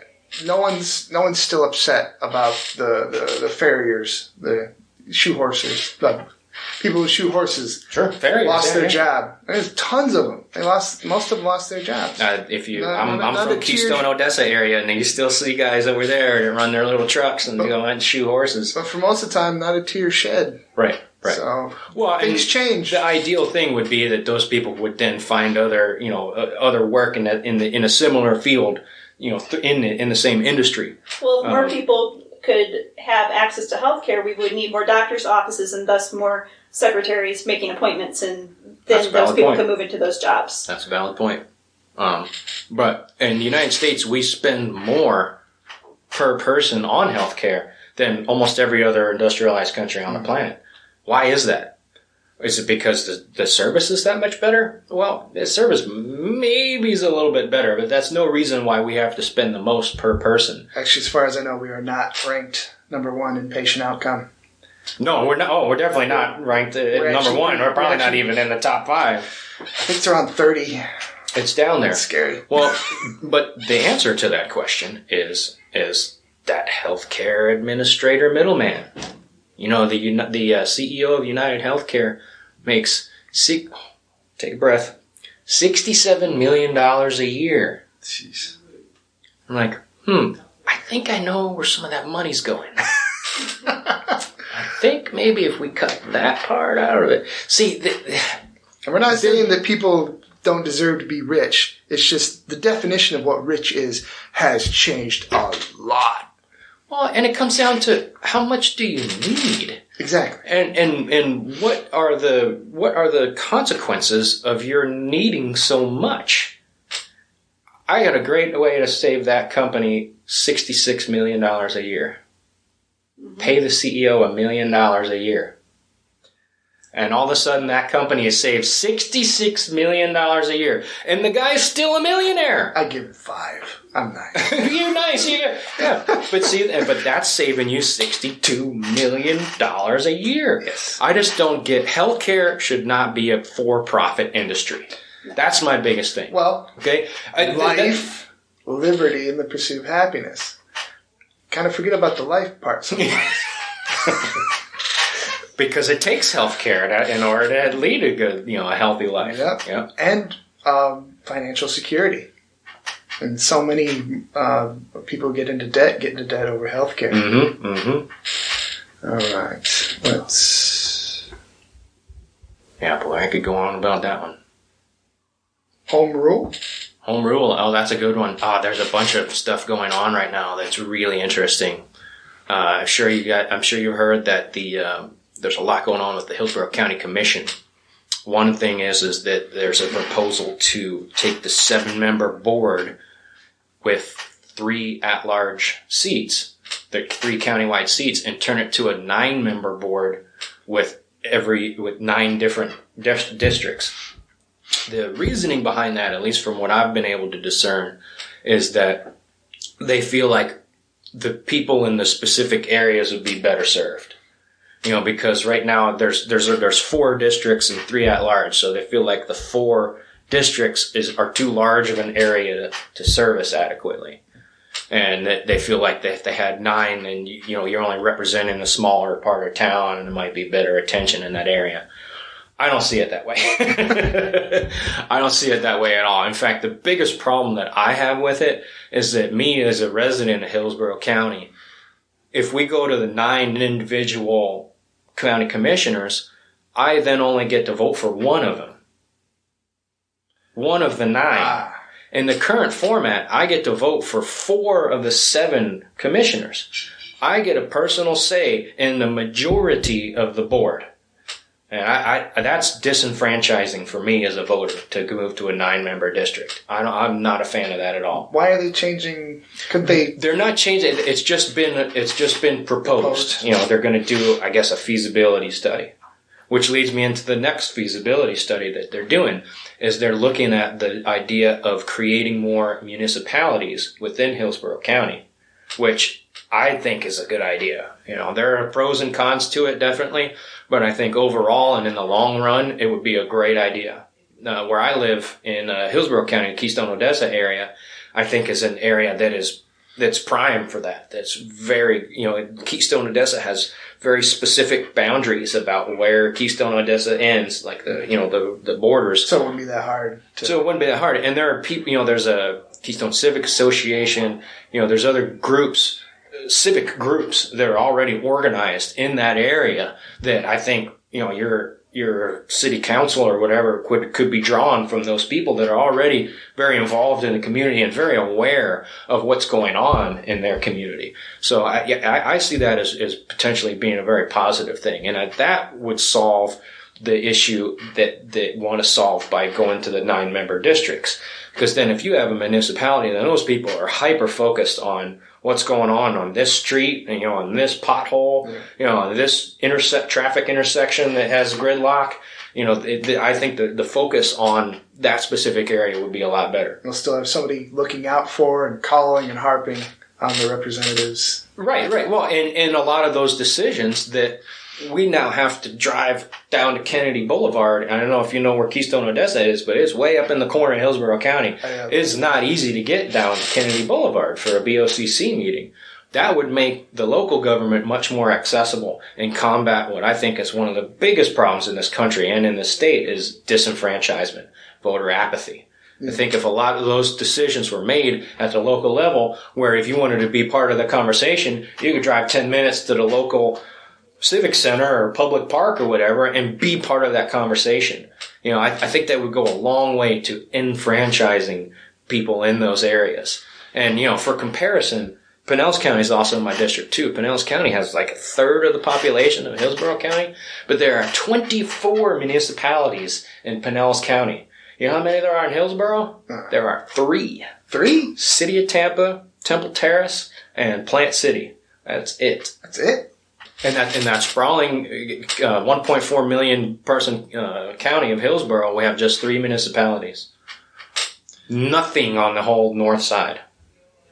No one's still upset about the farriers, the shoe horses, the people with shoe horses. Sure, farriers lost their job. There's tons of them. Most of them lost their jobs. I'm from Keystone, Odessa area, and you still see guys over there that run their little trucks and go on shoe horses. But for most of the time, not a tear shed. Right. So things change. The ideal thing would be that those people would then find other work in a similar field, in the same industry. Well, if more people could have access to healthcare, we would need more doctors' offices and thus more secretaries making appointments, and then those people could move into those jobs. That's a valid point. But in the United States, we spend more per person on healthcare than almost every other industrialized country on the planet. Why is that? Is it because the service is that much better? Well, the service maybe is a little bit better, but that's no reason why we have to spend the most per person. Actually, as far as I know, we are not ranked number one in patient outcome. No, we're not. Oh, we're definitely not ranked at number one. We're probably not even in the top 5. I think it's around 30. It's down there. It's scary. Well, but the answer to that question is that healthcare administrator middleman. The CEO of United Healthcare makes take a breath, $67 million a year. Jeez. I'm like, I think I know where some of that money's going. I think maybe if we cut that part out of it. See, and we're not saying that people don't deserve to be rich. It's just the definition of what rich is has changed a lot. Well, and it comes down to how much do you need? Exactly. And what are the consequences of your needing so much? I got a great way to save that company $66 million a year. Pay the CEO $1 million a year. And all of a sudden that company has saved $66 million a year. And the guy's still a millionaire. I give it 5. I'm nice. You're nice. Yeah. But that's saving you $62 million a year. Yes. I just don't get healthcare should not be a for-profit industry. That's my biggest thing. Well, okay. Life, liberty, and the pursuit of happiness. Kind of forget about the life part sometimes. Because it takes healthcare in order to lead a good, a healthy life. Yep. And financial security. And so many people get into debt over healthcare. All right. Let's. Yeah, boy, I could go on about that one. Home rule. Home rule. Oh, that's a good one. There's a bunch of stuff going on right now that's really interesting. I'm sure you've heard that there's a lot going on with the Hillsborough County Commission. One thing is that there's a proposal to take the 7-member board with 3 at-large seats, the 3 countywide seats, and turn it to a 9-member board with 9 different districts. The reasoning behind that, at least from what I've been able to discern, is that they feel like the people in the specific areas would be better served. Because right now there's 4 districts and 3 at large, so they feel like the 4 districts are too large of an area to service adequately. and that they feel like that if they had 9, then you're only representing a smaller part of town, and it might be better attention in that area. I don't see it that way. I don't see it that way at all. In fact, the biggest problem that I have with it is that me as a resident of Hillsborough County, if we go to the 9 individual county commissioners, I then only get to vote for one of them. One of the 9. In the current format, I get to vote for 4 of the 7 commissioners. I get a personal say in the majority of the board. And that's disenfranchising for me as a voter to move to a 9-member district. I'm not a fan of that at all. Why are they changing? Could they? They're not changing. It's just been proposed. They're going to do, I guess, a feasibility study, which leads me into the next feasibility study that they're doing. Is they're looking at the idea of creating more municipalities within Hillsborough County, which I think is a good idea. There are pros and cons to it, definitely, but I think overall and in the long run, it would be a great idea. Where I live in Hillsborough County, Keystone Odessa area, I think is an area that's prime for that. That's very, Keystone Odessa has very specific boundaries about where Keystone Odessa ends, like the borders. So it wouldn't be that hard. And there are people, there's a Keystone Civic Association, there's other groups, civic groups that are already organized in that area that I think, your city council or whatever could be drawn from those people that are already very involved in the community and very aware of what's going on in their community. So I see that as potentially being a very positive thing. And that would solve the issue that they want to solve by going to the 9-member districts. Because then if you have a municipality, then those people are hyper-focused on what's going on this street, on this pothole, on this traffic intersection that has gridlock. I think the focus on that specific area would be a lot better. You'll still have somebody looking out for and calling and harping on the representatives. Right. Well, and a lot of those decisions that we now have to drive down to Kennedy Boulevard. I don't know if you know where Keystone Odessa is, but it's way up in the corner of Hillsborough County. It's not easy to get down to Kennedy Boulevard for a BOCC meeting. That would make the local government much more accessible and combat what I think is one of the biggest problems in this country and in the state is disenfranchisement, voter apathy. I think if a lot of those decisions were made at the local level, where if you wanted to be part of the conversation, you could drive 10 minutes to the local civic center or public park or whatever and be part of that conversation. I think that would go a long way to enfranchising people in those areas. And, for comparison, Pinellas County is also in my district too. Pinellas County has like a third of the population of Hillsborough County, but there are 24 municipalities in Pinellas County. You know how many there are in Hillsborough? There are 3. 3? City of Tampa, Temple Terrace, and Plant City. That's it. That's it? And that sprawling 1.4 million person county of Hillsborough, we have just 3 municipalities. Nothing on the whole north side.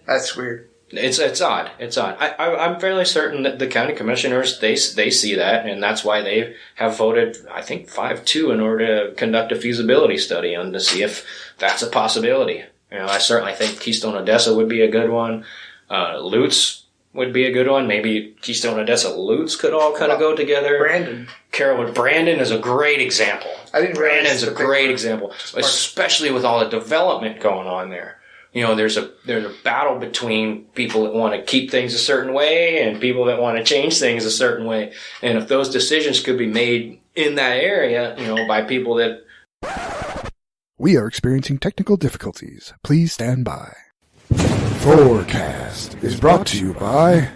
That's weird. It's odd. It's odd. I'm fairly certain that the county commissioners, they see that, and that's why they have voted, I think, 5-2 in order to conduct a feasibility study to see if that's a possibility. I certainly think Keystone Odessa would be a good one. Lutz would be a good one. Maybe Keystone Odessa Lutz could all kind of go together. Brandon is a great example. I didn't realize Brandon's a great example, especially with all the development going on there. There's a battle between people that want to keep things a certain way and people that want to change things a certain way. And if those decisions could be made in that area, by people that... We are experiencing technical difficulties. Please stand by. Thorcast is brought to you by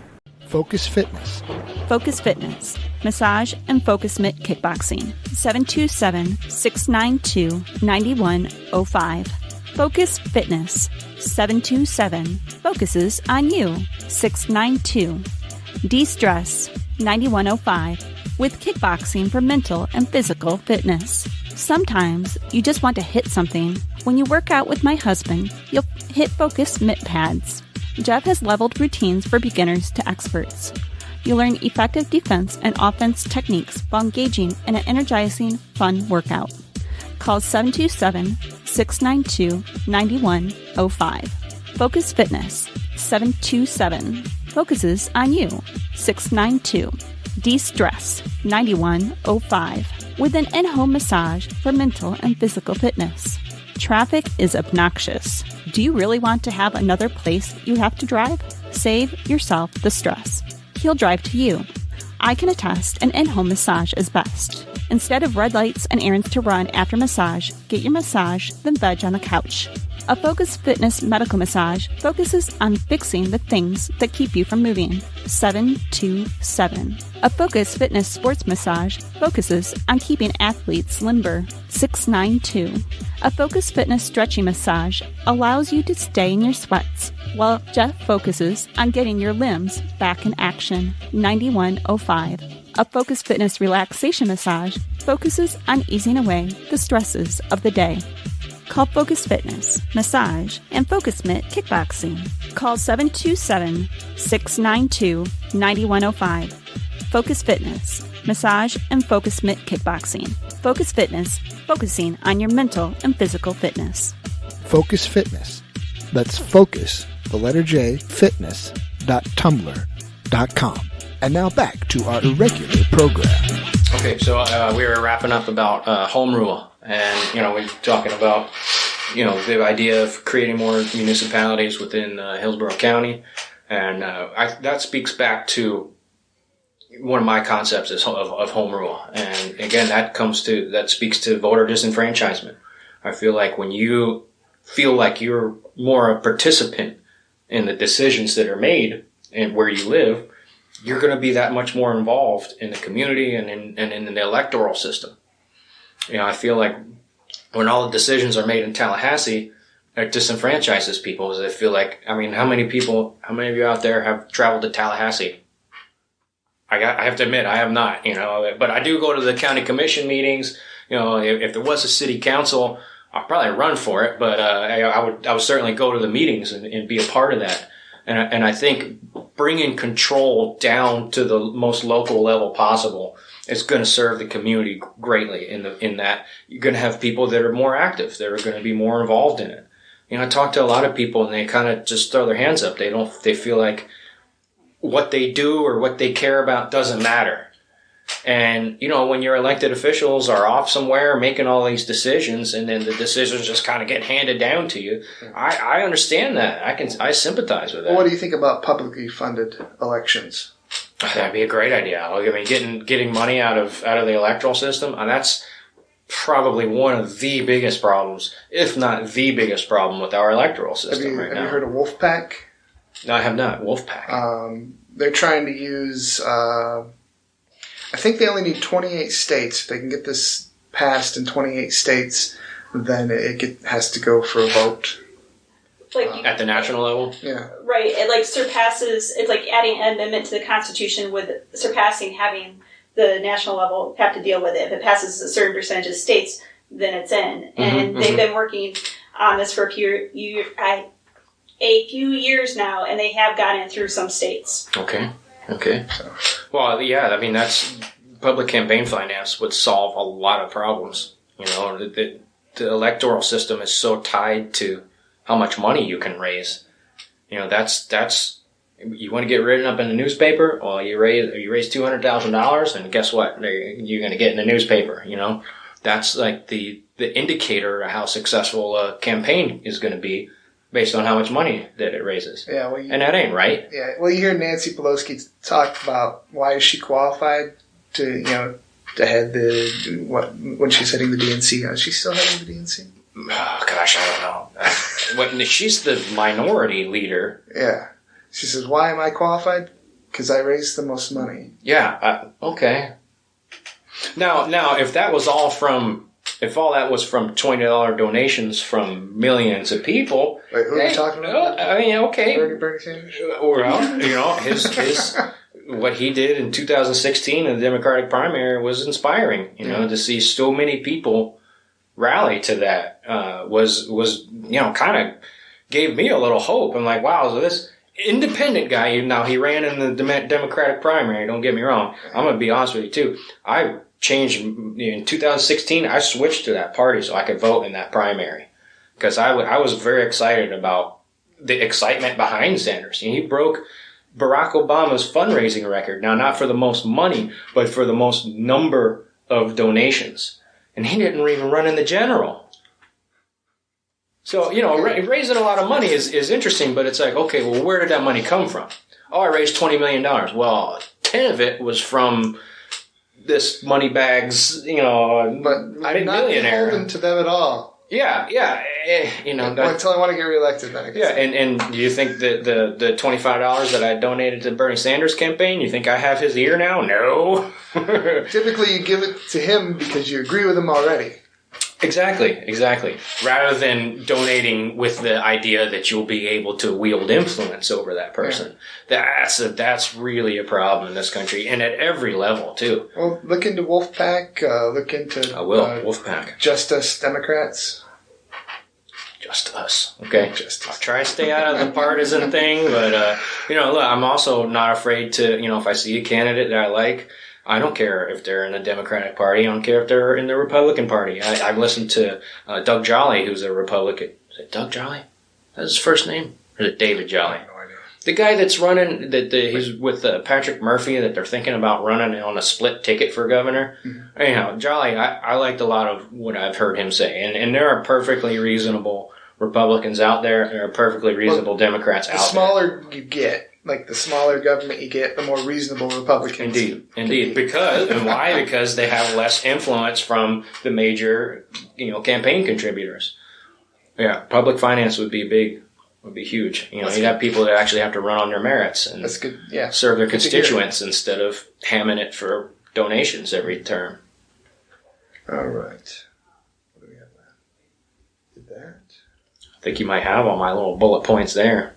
Focus Fitness. Focus Fitness, massage and focus mitt kickboxing. 727-692-9105. Focus Fitness, 727 focuses on you. 692. De-stress, 9105. With kickboxing for mental and physical fitness. Sometimes you just want to hit something. When you work out with my husband, you'll hit focus mitt pads. Jeff has leveled routines for beginners to experts. You'll learn effective defense and offense techniques while engaging in an energizing, fun workout. Call 727-692-9105. Focus Fitness, 727 focuses on you. 692 De-Stress 9105 with an in-home massage for mental and physical fitness. Traffic is obnoxious. Do you really want to have another place you have to drive? Save yourself the stress. He'll drive to you. I can attest an in-home massage is best. Instead of red lights and errands to run after massage, get your massage, then veg on the couch. A Focus Fitness medical massage focuses on fixing the things that keep you from moving. 727. A Focus Fitness sports massage focuses on keeping athletes limber. 692. A Focus Fitness stretching massage allows you to stay in your sweats, while Jeff focuses on getting your limbs back in action. 9105. A Focus Fitness relaxation massage focuses on easing away the stresses of the day. Call Focus Fitness, Massage, and Focus Mitt Kickboxing. Call 727-692-9105. Focus Fitness, Massage, and Focus Mitt Kickboxing. Focus Fitness, focusing on your mental and physical fitness. Focus Fitness. That's focus, the letter J, fitness.tumblr.com. And now back to our irregular program. Okay, so we were wrapping up about home rule. And, we're talking about, the idea of creating more municipalities within Hillsborough County. And that speaks back to one of my concepts of home rule. And again, that speaks to voter disenfranchisement. I feel like when you feel like you're more a participant in the decisions that are made and where you live, you're going to be that much more involved in the community and in the electoral system. I feel like when all the decisions are made in Tallahassee, it disenfranchises people. I feel like, how many of you out there have traveled to Tallahassee? I have to admit, I have not, but I do go to the county commission meetings. If there was a city council, I'd probably run for it, but I would certainly go to the meetings and be a part of that. And I think bringing control down to the most local level possible is going to serve the community greatly in that you're going to have people that are more active, that are going to be more involved in it. I talk to a lot of people and they kind of just throw their hands up. They feel like what they do or what they care about doesn't matter. And, when your elected officials are off somewhere making all these decisions and then the decisions just kind of get handed down to you, I understand that. I sympathize with that. What do you think about publicly funded elections? That'd be a great idea. Getting money out of the electoral system, and that's probably one of the biggest problems, if not the biggest problem with our electoral system right now. Have you heard of Wolfpack? No, I have not. Wolfpack. They're trying to use... I think they only need 28 states. If they can get this passed in 28 states, then it has to go for a vote. At the national level? Yeah. Right. It surpasses, it's like adding an amendment to the Constitution with surpassing having the national level have to deal with it. If it passes a certain percentage of states, then it's in. And they've been working on this for a few years now, and they have gotten it through some states. Okay. Well, yeah, that's public campaign finance would solve a lot of problems. The electoral system is so tied to how much money you can raise. That's you want to get written up in the newspaper. Well, you raise $200,000, and guess what? You're going to get in the newspaper. That's like the indicator of how successful a campaign is going to be, based on how much money that it raises. Yeah, and that ain't right. Yeah, well, you hear Nancy Pelosi talk about why is she qualified to head when she's heading the DNC. Is she still heading the DNC? Oh, gosh, I don't know. She's the minority leader. Yeah. She says, why am I qualified? Because I raised the most money. Yeah, okay. Now, if that was all from $20 donations from millions of people. Wait, who are you talking about? Okay. Bernie Sanders? Well, his what he did in 2016 in the Democratic primary was inspiring. To see so many people rally to that was kind of gave me a little hope. I'm like, wow, so this independent guy, now he ran in the Democratic primary. Don't get me wrong. I'm going to be honest with you too. I changed in 2016. I switched to that party so I could vote in that primary because I was very excited about the excitement behind Sanders. He broke Barack Obama's fundraising record. Now, not for the most money, but for the most number of donations. And he didn't even run in the general. So, raising a lot of money is interesting, but it's like, okay, well, where did that money come from? Oh, I raised $20 million. Well, 10 of it was from this money bags, but I didn't not millionaire. beholden to them at all. Yeah. Until I want to get reelected, then I guess. Yeah, and do you think that the $25 that I donated to Bernie Sanders' campaign, you think I have his ear now? No. Typically, you give it to him because you agree with him already. Exactly. Rather than donating with the idea that you'll be able to wield influence over that person. Yeah. That's really a problem in this country, and at every level, too. Well, look into Wolfpack. Look into... I will. Wolfpack. Just Us Democrats. Just us. Okay. I'll try to stay out of the partisan thing, but, look, I'm also not afraid to, if I see a candidate that I like, I don't care if they're in the Democratic Party. I don't care if they're in the Republican Party. I've listened to Doug Jolly, who's a Republican. Is it Doug Jolly? That's his first name? Or is it David Jolly? No idea. The guy that's running, he's with Patrick Murphy, that they're thinking about running on a split ticket for governor. Mm-hmm. Anyhow, Jolly, I liked a lot of what I've heard him say. And there are perfectly reasonable Republicans out there. There are perfectly reasonable Democrats out there. The smaller you get, like the smaller government you get, the more reasonable Republicans. Indeed. Why? Because they have less influence from the major, campaign contributors. Yeah, public finance would be huge. You'd have people that actually have to run on their merits and that's good. Yeah. Serve their constituents instead of hamming it for donations every term. All right. What do we have left? Did that? I think you might have all my little bullet points there.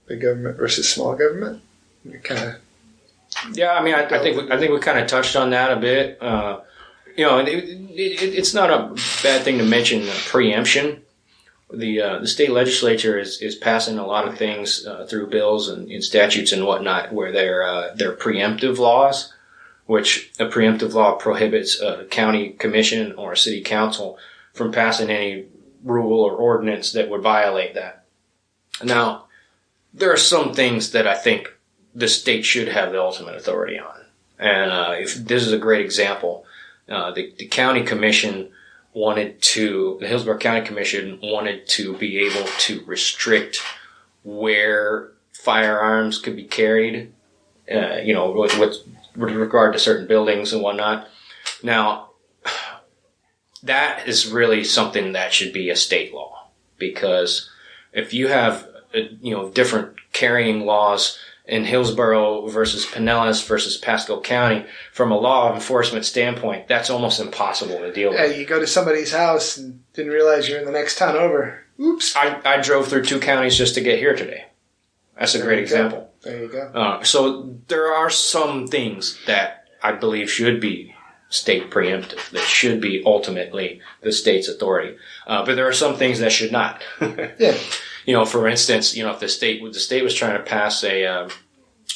Big government versus small government? Yeah, I think we kind of touched on that a bit. It's not a bad thing to mention preemption. The state legislature is passing a lot of things through bills and statutes and whatnot where they're preemptive laws, which a preemptive law prohibits a county commission or a city council from passing any rule or ordinance that would violate that. Now, there are some things that I think the state should have the ultimate authority on. And if this is a great example. The county commission the Hillsborough County Commission wanted to be able to restrict where firearms could be carried, with regard to certain buildings and whatnot. Now, that is really something that should be a state law, because if you have different carrying laws in Hillsborough versus Pinellas versus Pasco County, from a law enforcement standpoint, that's almost impossible to deal with. Yeah, you go to somebody's house and didn't realize you're in the next town over. Oops. I drove through 2 counties just to get here today. That's a great example. There you go. So there are some things that I believe should be state preemptive, that should be ultimately the state's authority. But there are some things that should not. Yeah. For instance, if the state was trying to pass a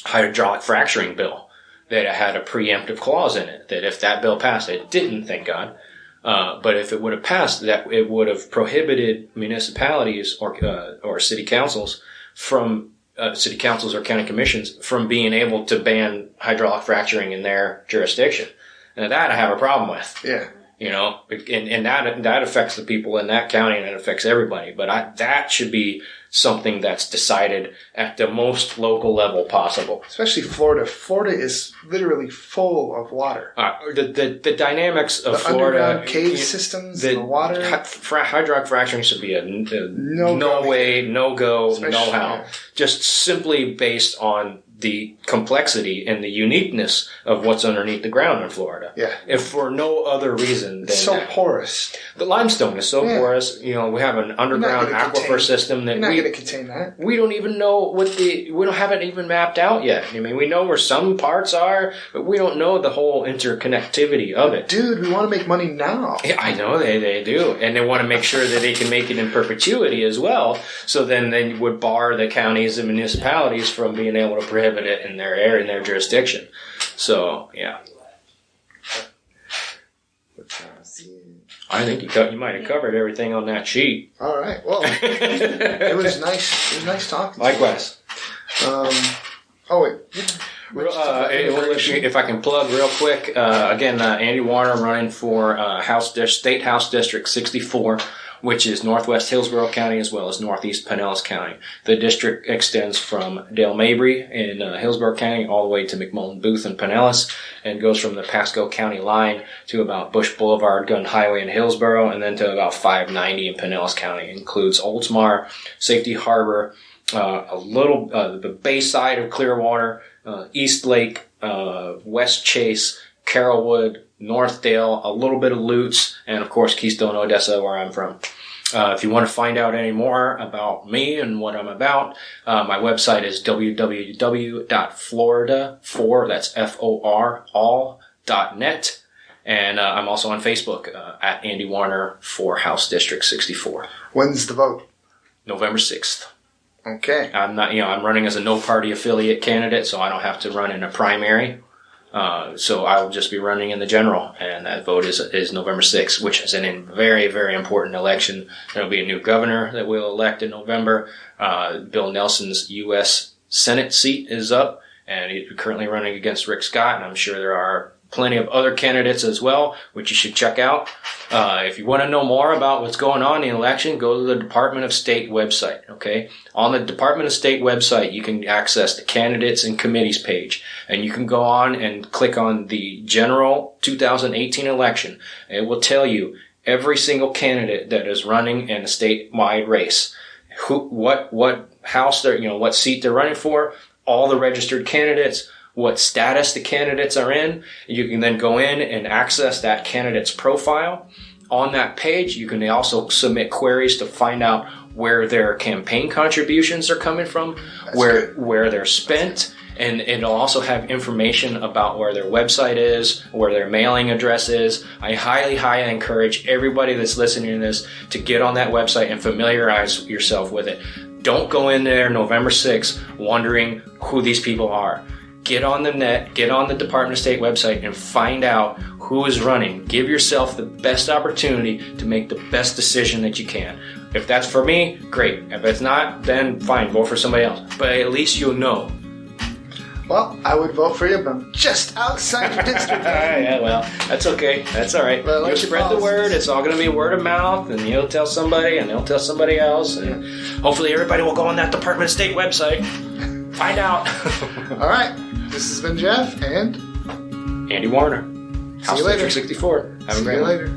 hydraulic fracturing bill that had a preemptive clause in it, that if that bill passed, it didn't, thank God, but if it would have passed, that it would have prohibited municipalities or city councils or county commissions from being able to ban hydraulic fracturing in their jurisdiction. And that I have a problem with. Yeah. And that affects the people in that county, and it affects everybody. But that should be something that's decided at the most local level possible. Especially Florida. Florida is literally full of water. The dynamics of the Florida, underground cave systems, the water. Hydraulic fracturing should be a no way, no go, no how. Yeah. Just simply based on the complexity and the uniqueness of what's underneath the ground in Florida. Yeah. If for no other reason than it's so porous. The limestone is so porous. We have an underground aquifer system that you're not going to contain that. We don't even know haven't even mapped out yet. We know where some parts are, but we don't know the whole interconnectivity of it. Dude, we want to make money now. Yeah, I know they do. And they want to make sure that they can make it in perpetuity as well. So then they would bar the counties and municipalities from being able to prohibit it in their area, in their jurisdiction. So, yeah. I think you might have covered everything on that sheet. All right. Well, it was nice. It was nice talking. Likewise. Oh wait. If I can plug real quick, again, Andy Warner running for State House District 64, which is Northwest Hillsborough County as well as Northeast Pinellas County. The district extends from Dale Mabry in Hillsborough County all the way to McMullen Booth in Pinellas, and goes from the Pasco County line to about Bush Boulevard, Gun Highway in Hillsborough, and then to about 590 in Pinellas County. It includes Oldsmar, Safety Harbor, the bay side of Clearwater, East Lake, West Chase, Carrollwood, Northdale, a little bit of Lutz, and of course Keystone, Odessa, where I'm from. If you want to find out any more about me and what I'm about, my website is www.florida4, that's F-O-R, all.net. And I'm also on Facebook at Andy Warner for House District 64. When's the vote? November 6th. Okay. I'm running as a no-party affiliate candidate, so I don't have to run in a primary. So I'll just be running in the general, and that vote is November 6th, which is a very, very important election. There'll be a new governor that we'll elect in November. Bill Nelson's U.S. Senate seat is up, and he's currently running against Rick Scott, and I'm sure there are plenty of other candidates as well, which you should check out. If you want to know more about what's going on in the election, go to the Department of State website, okay? On the Department of State website, you can access the candidates and committees page, and you can go on and click on the general 2018 election. It will tell you every single candidate that is running in a statewide race, what house they're, what seat they're running for, all the registered candidates, what status the candidates are in. You can then go in and access that candidate's profile. On that page, you can also submit queries to find out where their campaign contributions are coming from, where they're spent, and it'll also have information about where their website is, where their mailing address is. I highly encourage everybody that's listening to this to get on that website and familiarize yourself with it. Don't go in there November 6th wondering who these people are. Get on the net, get on the Department of State website, and find out who is running. Give yourself the best opportunity to make the best decision that you can. If that's for me, great. If it's not, then fine, vote for somebody else. But at least you'll know. Well, I would vote for you, but I'm just outside your district. Yeah, well, that's okay. That's all right. You'll spread the word. It's all going to be word of mouth, and you'll tell somebody, and they'll tell somebody else, and hopefully everybody will go on that Department of State website. Find out. All right. This has been Jeff and Andy Warner. See you later. District 64. Have a great one. See you later.